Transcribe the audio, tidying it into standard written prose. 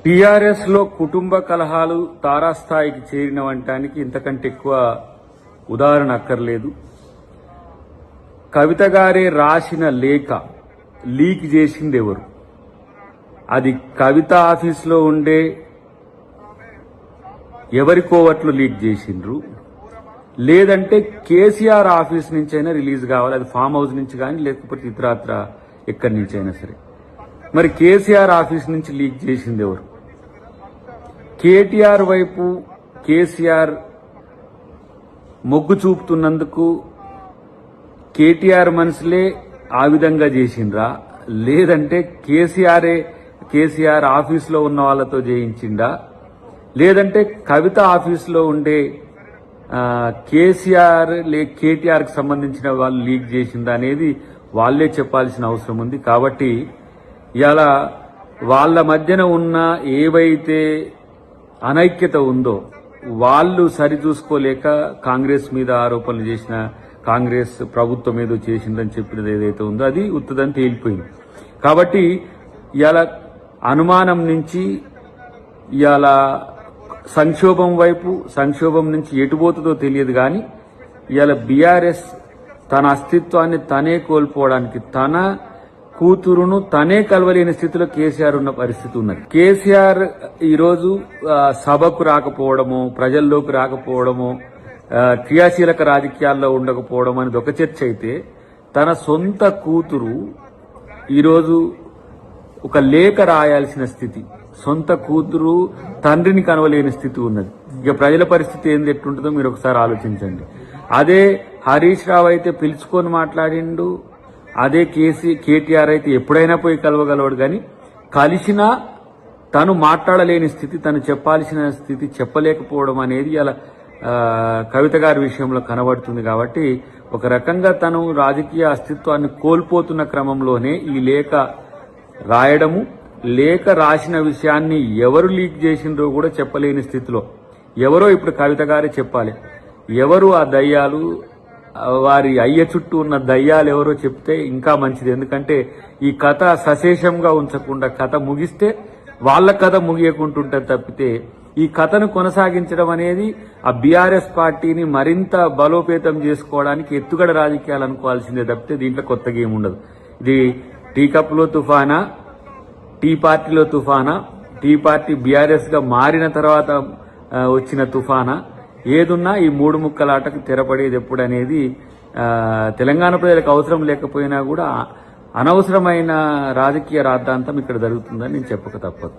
TRS లో కుటుంబ కలహాలు తారాస్థాయికి చేరినవంటానికి ఇంతకంటే ఎక్కువ ఉదాహరణ అక్కర్లేదు. కవిత గారే రాసిన లేఖ లీక్ చేసింది ఎవరు? అది కవిత ఆఫీస్లో ఉండే ఎవరి కోవట్లు లీక్ చేసిండ్రు, లేదంటే కేసీఆర్ ఆఫీస్ నుంచైనా రిలీజ్ కావాలి. అది ఫామ్ హౌస్ నుంచి కానీ లేకపోతే ఇతరత్ర ఎక్కడి నుంచైనా సరే. మరి కేసీఆర్ ఆఫీస్ నుంచి లీక్ చేసింది ఎవరు? కేటీఆర్ వైపు కేసీఆర్ మొగ్గు చూపుతున్నందుకు కేటీఆర్ మనుషులే ఆ విధంగా చేసిండ్రా, లేదంటే కేసీఆర్ ఆఫీసులో ఉన్న వాళ్ళతో చేయించిండా, లేదంటే కవిత ఆఫీసులో ఉండే కేటీఆర్కి సంబంధించిన వాళ్ళు లీక్ చేసిందా అనేది వాళ్లే చెప్పాల్సిన అవసరం ఉంది. కాబట్టి ఇలా వాళ్ళ మధ్యన ఉన్న ఏవైతే అనైక్యత ఉందో వాళ్ళు సరిచూసుకోలేక కాంగ్రెస్ మీద ఆరోపణలు చేసిన, కాంగ్రెస్ ప్రభుత్వం ఏదో చేసిందని చెప్పినది ఏదైతే ఉందో అది ఉత్తదని తేలిపోయింది. కాబట్టి ఇలా అనుమానం నుంచి ఇలా సంక్షోభం వైపు, సంక్షోభం నుంచి ఎటుపోతుందో తెలియదు. కానీ ఇలా బీఆర్ఎస్ తన అస్తిత్వాన్ని తనే కోల్పోవడానికి, తన కూతురును తనే కలవలేని స్థితిలో కేసీఆర్ ఉన్న పరిస్థితి ఉన్నది. కేసీఆర్ ఈరోజు సభకు రాకపోవడము, ప్రజల్లోకి రాకపోవడము, క్రియాశీలక రాజకీయాల్లో ఉండకపోవడం అనేది ఒక చర్చ అయితే, తన సొంత కూతురు ఈరోజు ఒక లేఖ రాయాల్సిన స్థితి, సొంత కూతురు తండ్రిని కనవలేని స్థితి ఉన్నది. ఇక ప్రజల పరిస్థితి ఏంది, ఎట్లుంటుందో మీరు ఒకసారి ఆలోచించండి. అదే హరీష్ రావు అయితే పిలుచుకొని మాట్లాడిండు, అదే కేటీఆర్ అయితే ఎప్పుడైనా పోయి కలవగలవాడు. కానీ కలిసినా తను మాట్లాడలేని స్థితి, తను చెప్పాల్సిన స్థితి చెప్పలేకపోవడం అనేది ఇలా కవిత గారి విషయంలో కనబడుతుంది. కాబట్టి ఒక రకంగా తను రాజకీయ అస్తిత్వాన్ని కోల్పోతున్న క్రమంలోనే ఈ లేఖ రాయడము, లేఖ రాసిన విషయాన్ని ఎవరు లీక్ చేసిండ్రో కూడా చెప్పలేని స్థితిలో, ఎవరో ఇప్పుడు కవిత గారే చెప్పాలి. ఎవరు ఆ దయ్యాలు, వారి అయ్య చుట్టూ ఉన్న దయ్యాలు ఎవరో చెప్తే ఇంకా మంచిది. ఎందుకంటే ఈ కథ సశేషంగా ఉంచకుండా, కథ ముగిస్తే వాళ్ళ కథ ముగియకుంటుంటే తప్పితే ఈ కథను కొనసాగించడం అనేది ఆ బీఆర్ఎస్ పార్టీని మరింత బలోపేతం చేసుకోవడానికి ఎత్తుగడ రాజకీయాలు అనుకోవాల్సిందే తప్పితే దీంట్లో కొత్తగా ఏముండదు. ఇది టీ కప్లో తుఫానా, టీ పార్టీలో తుఫానా, టీ పార్టీ బీఆర్ఎస్ గా మారిన తర్వాత వచ్చిన తుఫానా, ఏదున్నా ఈ మూడు ముక్కలాటకు తెరపడేది ఎప్పుడనేది తెలంగాణ ప్రజలకు అవసరం లేకపోయినా కూడా అనవసరమైన రాజకీయ రాద్ధాంతం ఇక్కడ జరుగుతుందని నేను చెప్పక తప్పదు.